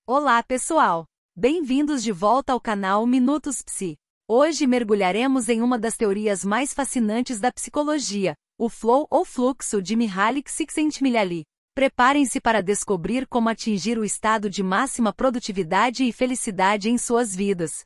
Olá, pessoal! Bem-vindos de volta ao canal Minutos Psi. Hoje mergulharemos em uma das teorias mais fascinantes da psicologia, o flow ou fluxo de Mihaly Csikszentmihalyi. Preparem-se para descobrir como atingir o estado de máxima produtividade e felicidade em suas vidas.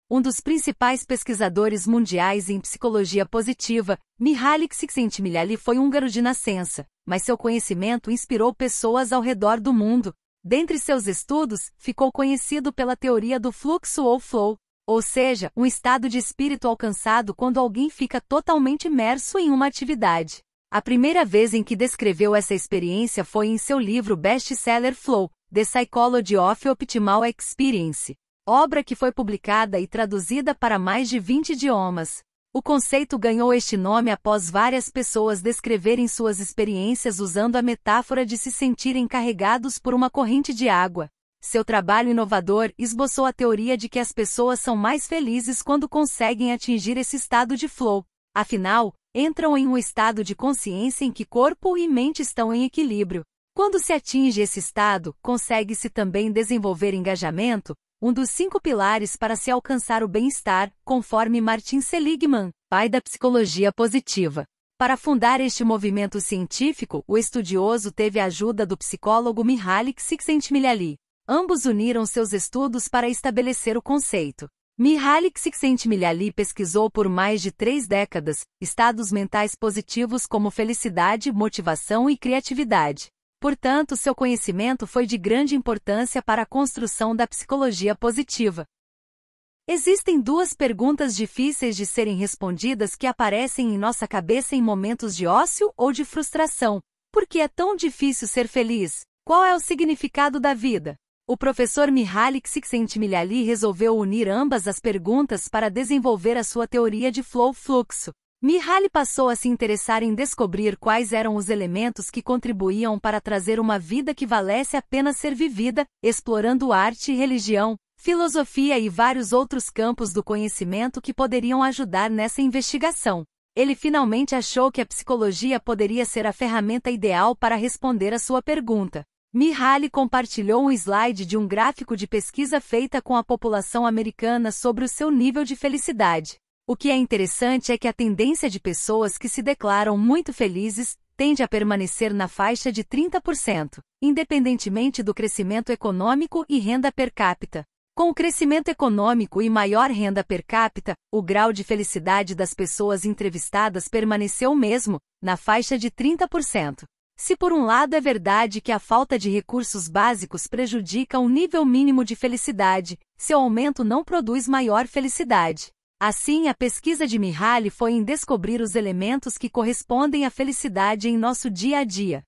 Um dos principais pesquisadores mundiais em psicologia positiva, Mihaly Csikszentmihalyi foi húngaro de nascença, mas seu conhecimento inspirou pessoas ao redor do mundo. Dentre seus estudos, ficou conhecido pela teoria do fluxo ou flow, ou seja, um estado de espírito alcançado quando alguém fica totalmente imerso em uma atividade. A primeira vez em que descreveu essa experiência foi em seu livro best-seller Flow, The Psychology of Optimal Experience, obra que foi publicada e traduzida para mais de 20 idiomas. O conceito ganhou este nome após várias pessoas descreverem suas experiências usando a metáfora de se sentirem carregados por uma corrente de água. Seu trabalho inovador esboçou a teoria de que as pessoas são mais felizes quando conseguem atingir esse estado de flow. Afinal, entram em um estado de consciência em que corpo e mente estão em equilíbrio. Quando se atinge esse estado, consegue-se também desenvolver engajamento, um dos 5 pilares para se alcançar o bem-estar, conforme Martin Seligman, pai da psicologia positiva. Para fundar este movimento científico, o estudioso teve a ajuda do psicólogo Mihaly Csikszentmihalyi. Ambos uniram seus estudos para estabelecer o conceito. Mihaly Csikszentmihalyi pesquisou por mais de 3 décadas estados mentais positivos como felicidade, motivação e criatividade. Portanto, seu conhecimento foi de grande importância para a construção da psicologia positiva. Existem 2 perguntas difíceis de serem respondidas que aparecem em nossa cabeça em momentos de ócio ou de frustração. Por que é tão difícil ser feliz? Qual é o significado da vida? O professor Mihaly Csikszentmihalyi resolveu unir ambas as perguntas para desenvolver a sua teoria de flow-fluxo. Mihaly passou a se interessar em descobrir quais eram os elementos que contribuíam para trazer uma vida que valesse a pena ser vivida, explorando arte, religião, filosofia e vários outros campos do conhecimento que poderiam ajudar nessa investigação. Ele finalmente achou que a psicologia poderia ser a ferramenta ideal para responder a sua pergunta. Mihaly compartilhou um slide de um gráfico de pesquisa feita com a população americana sobre o seu nível de felicidade. O que é interessante é que a tendência de pessoas que se declaram muito felizes tende a permanecer na faixa de 30%, independentemente do crescimento econômico e renda per capita. Com o crescimento econômico e maior renda per capita, o grau de felicidade das pessoas entrevistadas permaneceu o mesmo, na faixa de 30%. Se por um lado é verdade que a falta de recursos básicos prejudica o nível mínimo de felicidade, seu aumento não produz maior felicidade. Assim, a pesquisa de Mihaly foi em descobrir os elementos que correspondem à felicidade em nosso dia a dia.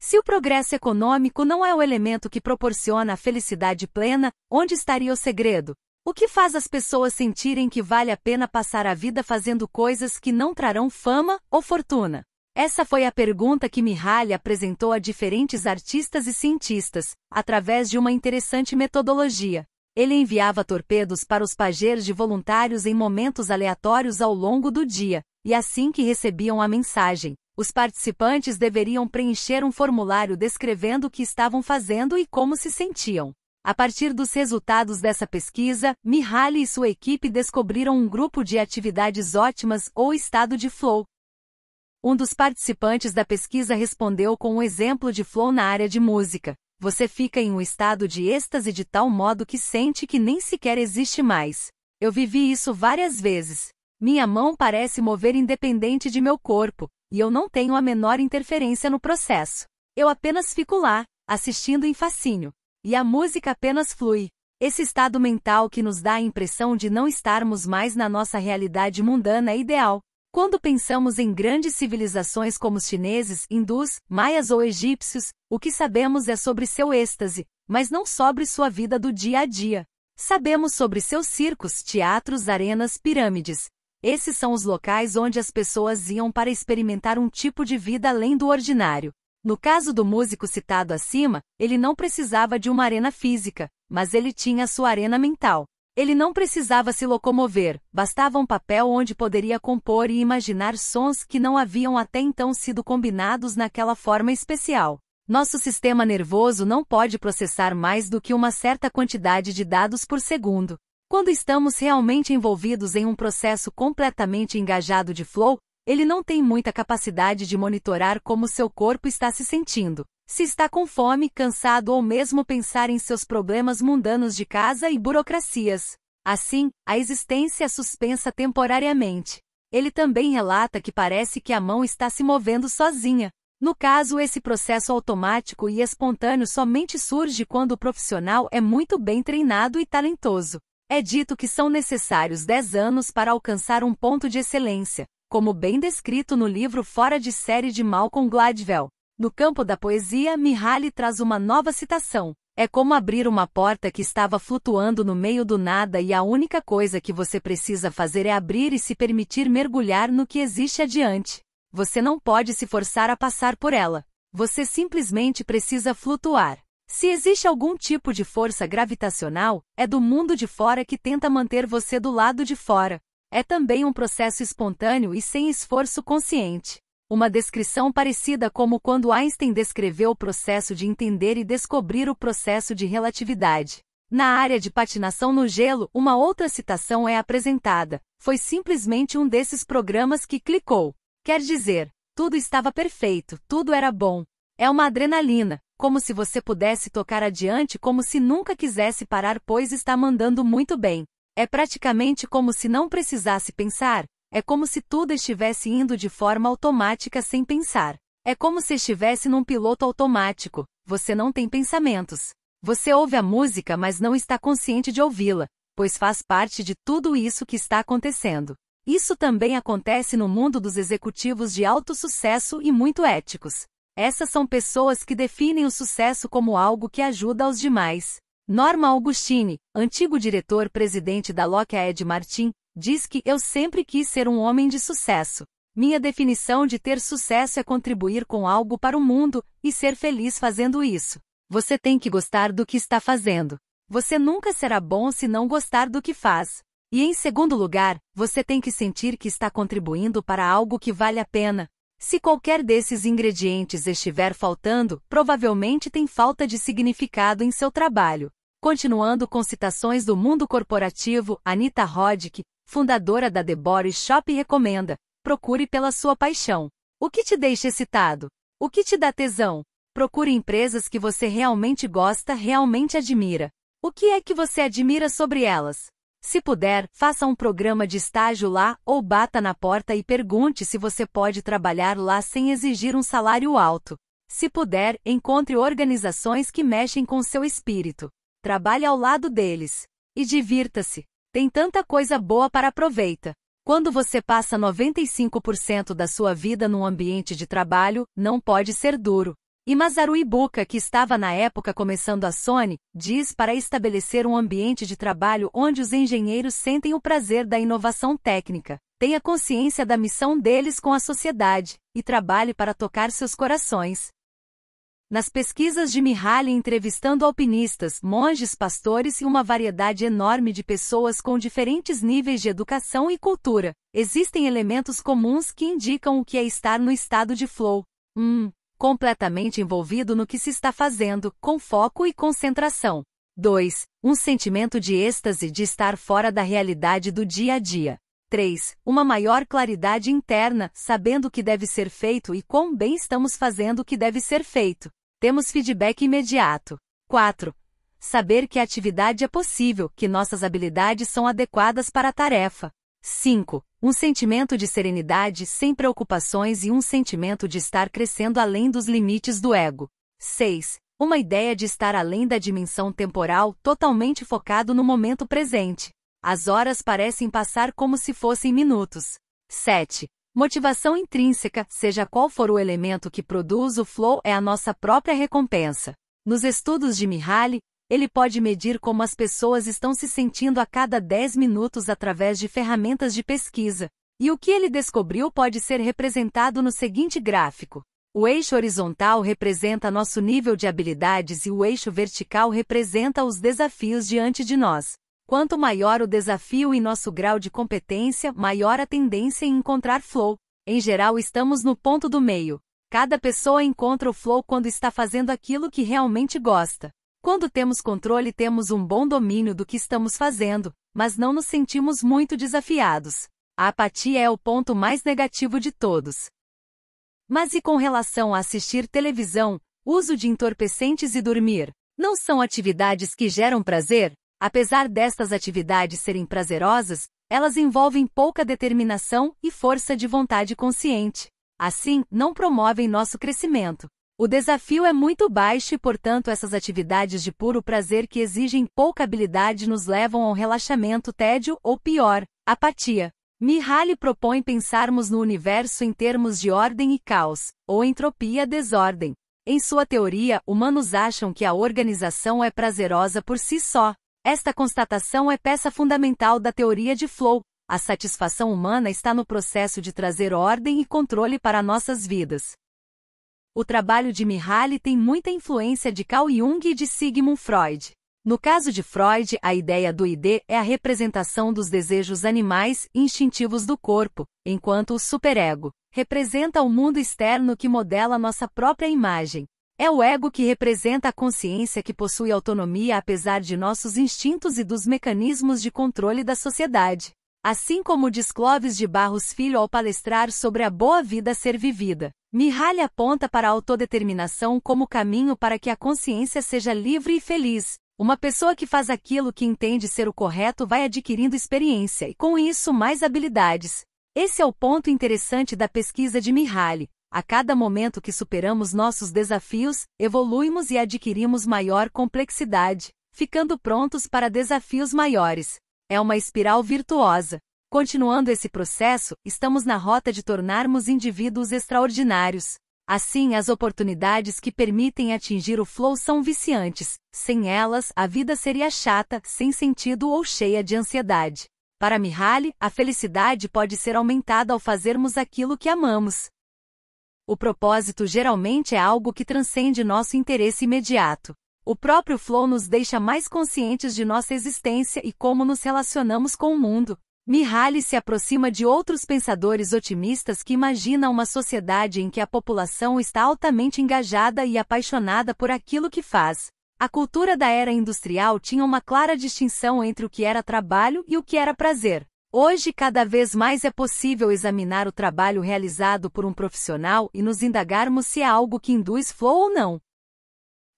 Se o progresso econômico não é o elemento que proporciona a felicidade plena, onde estaria o segredo? O que faz as pessoas sentirem que vale a pena passar a vida fazendo coisas que não trarão fama ou fortuna? Essa foi a pergunta que Mihaly apresentou a diferentes artistas e cientistas, através de uma interessante metodologia. Ele enviava torpedos para os pagers de voluntários em momentos aleatórios ao longo do dia, e assim que recebiam a mensagem, os participantes deveriam preencher um formulário descrevendo o que estavam fazendo e como se sentiam. A partir dos resultados dessa pesquisa, Mihaly e sua equipe descobriram um grupo de atividades ótimas ou estado de flow. Um dos participantes da pesquisa respondeu com um exemplo de flow na área de música. Você fica em um estado de êxtase de tal modo que sente que nem sequer existe mais. Eu vivi isso várias vezes. Minha mão parece mover independente de meu corpo, e eu não tenho a menor interferência no processo. Eu apenas fico lá, assistindo em fascínio. E a música apenas flui. Esse estado mental que nos dá a impressão de não estarmos mais na nossa realidade mundana é ideal. Quando pensamos em grandes civilizações como os chineses, hindus, maias ou egípcios, o que sabemos é sobre seu êxtase, mas não sobre sua vida do dia a dia. Sabemos sobre seus circos, teatros, arenas, pirâmides. Esses são os locais onde as pessoas iam para experimentar um tipo de vida além do ordinário. No caso do músico citado acima, ele não precisava de uma arena física, mas ele tinha sua arena mental. Ele não precisava se locomover, bastava um papel onde poderia compor e imaginar sons que não haviam até então sido combinados naquela forma especial. Nosso sistema nervoso não pode processar mais do que uma certa quantidade de dados por segundo. Quando estamos realmente envolvidos em um processo completamente engajado de flow, ele não tem muita capacidade de monitorar como seu corpo está se sentindo, se está com fome, cansado ou mesmo pensar em seus problemas mundanos de casa e burocracias. Assim, a existência é suspensa temporariamente. Ele também relata que parece que a mão está se movendo sozinha. No caso, esse processo automático e espontâneo somente surge quando o profissional é muito bem treinado e talentoso. É dito que são necessários 10 anos para alcançar um ponto de excelência, como bem descrito no livro Fora de Série de Malcolm Gladwell. No campo da poesia, Mihaly traz uma nova citação. É como abrir uma porta que estava flutuando no meio do nada e a única coisa que você precisa fazer é abrir e se permitir mergulhar no que existe adiante. Você não pode se forçar a passar por ela. Você simplesmente precisa flutuar. Se existe algum tipo de força gravitacional, é do mundo de fora que tenta manter você do lado de fora. É também um processo espontâneo e sem esforço consciente. Uma descrição parecida como quando Einstein descreveu o processo de entender e descobrir o processo de relatividade. Na área de patinação no gelo, uma outra citação é apresentada. Foi simplesmente um desses programas que clicou. Quer dizer, tudo estava perfeito, tudo era bom. É uma adrenalina, como se você pudesse tocar adiante como se nunca quisesse parar pois está mandando muito bem. É praticamente como se não precisasse pensar, é como se tudo estivesse indo de forma automática sem pensar. É como se estivesse num piloto automático, você não tem pensamentos. Você ouve a música mas não está consciente de ouvi-la, pois faz parte de tudo isso que está acontecendo. Isso também acontece no mundo dos executivos de alto sucesso e muito éticos. Essas são pessoas que definem o sucesso como algo que ajuda aos demais. Norma Augustine, antigo diretor-presidente da Lockheed Martin, diz que eu sempre quis ser um homem de sucesso. Minha definição de ter sucesso é contribuir com algo para o mundo e ser feliz fazendo isso. Você tem que gostar do que está fazendo. Você nunca será bom se não gostar do que faz. E em segundo lugar, você tem que sentir que está contribuindo para algo que vale a pena. Se qualquer desses ingredientes estiver faltando, provavelmente tem falta de significado em seu trabalho. Continuando com citações do mundo corporativo, Anita Roddick, fundadora da The Body Shop, recomenda: procure pela sua paixão. O que te deixa excitado? O que te dá tesão? Procure empresas que você realmente gosta, realmente admira. O que é que você admira sobre elas? Se puder, faça um programa de estágio lá ou bata na porta e pergunte se você pode trabalhar lá sem exigir um salário alto. Se puder, encontre organizações que mexem com seu espírito. Trabalhe ao lado deles. E divirta-se. Tem tanta coisa boa para aproveitar. Quando você passa 95% da sua vida num ambiente de trabalho, não pode ser duro. E Masaru Ibuka, que estava na época começando a Sony, diz para estabelecer um ambiente de trabalho onde os engenheiros sentem o prazer da inovação técnica, tenha consciência da missão deles com a sociedade, e trabalhe para tocar seus corações. Nas pesquisas de Mihaly entrevistando alpinistas, monges, pastores e uma variedade enorme de pessoas com diferentes níveis de educação e cultura, existem elementos comuns que indicam o que é estar no estado de flow. Completamente envolvido no que se está fazendo, com foco e concentração. 2. Um sentimento de êxtase de estar fora da realidade do dia a dia. 3. Uma maior claridade interna, sabendo o que deve ser feito e quão bem estamos fazendo o que deve ser feito. Temos feedback imediato. 4. Saber que a atividade é possível, que nossas habilidades são adequadas para a tarefa. 5. Um sentimento de serenidade sem preocupações e um sentimento de estar crescendo além dos limites do ego. 6. Uma ideia de estar além da dimensão temporal, totalmente focado no momento presente. As horas parecem passar como se fossem minutos. 7. Motivação intrínseca, seja qual for o elemento que produz o flow, é a nossa própria recompensa. Nos estudos de Mihaly, ele pode medir como as pessoas estão se sentindo a cada 10 minutos através de ferramentas de pesquisa. E o que ele descobriu pode ser representado no seguinte gráfico. O eixo horizontal representa nosso nível de habilidades e o eixo vertical representa os desafios diante de nós. Quanto maior o desafio e nosso grau de competência, maior a tendência em encontrar flow. Em geral, estamos no ponto do meio. Cada pessoa encontra o flow quando está fazendo aquilo que realmente gosta. Quando temos controle, temos um bom domínio do que estamos fazendo, mas não nos sentimos muito desafiados. A apatia é o ponto mais negativo de todos. Mas e com relação a assistir televisão, uso de entorpecentes e dormir? Não são atividades que geram prazer? Apesar destas atividades serem prazerosas, elas envolvem pouca determinação e força de vontade consciente. Assim, não promovem nosso crescimento. O desafio é muito baixo e, portanto, essas atividades de puro prazer que exigem pouca habilidade nos levam ao relaxamento, tédio ou, pior, apatia. Mihaly propõe pensarmos no universo em termos de ordem e caos, ou entropia, desordem. Em sua teoria, humanos acham que a organização é prazerosa por si só. Esta constatação é peça fundamental da teoria de flow. A satisfação humana está no processo de trazer ordem e controle para nossas vidas. O trabalho de Mihaly tem muita influência de Carl Jung e de Sigmund Freud. No caso de Freud, a ideia do id é a representação dos desejos animais e instintivos do corpo, enquanto o superego representa o mundo externo que modela nossa própria imagem. É o ego que representa a consciência que possui autonomia apesar de nossos instintos e dos mecanismos de controle da sociedade. Assim como diz Clóvis de Barros Filho ao palestrar sobre a boa vida a ser vivida, Mihaly aponta para a autodeterminação como caminho para que a consciência seja livre e feliz. Uma pessoa que faz aquilo que entende ser o correto vai adquirindo experiência e, com isso, mais habilidades. Esse é o ponto interessante da pesquisa de Mihaly. A cada momento que superamos nossos desafios, evoluímos e adquirimos maior complexidade, ficando prontos para desafios maiores. É uma espiral virtuosa. Continuando esse processo, estamos na rota de tornarmos indivíduos extraordinários. Assim, as oportunidades que permitem atingir o flow são viciantes. Sem elas, a vida seria chata, sem sentido ou cheia de ansiedade. Para Mihaly, a felicidade pode ser aumentada ao fazermos aquilo que amamos. O propósito geralmente é algo que transcende nosso interesse imediato. O próprio flow nos deixa mais conscientes de nossa existência e como nos relacionamos com o mundo. Mihaly se aproxima de outros pensadores otimistas que imaginam uma sociedade em que a população está altamente engajada e apaixonada por aquilo que faz. A cultura da era industrial tinha uma clara distinção entre o que era trabalho e o que era prazer. Hoje, cada vez mais é possível examinar o trabalho realizado por um profissional e nos indagarmos se é algo que induz flow ou não.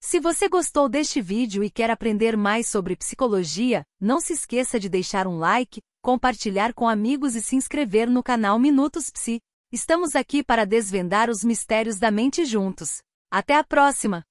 Se você gostou deste vídeo e quer aprender mais sobre psicologia, não se esqueça de deixar um like, compartilhar com amigos e se inscrever no canal Minutos Psi. Estamos aqui para desvendar os mistérios da mente juntos. Até a próxima!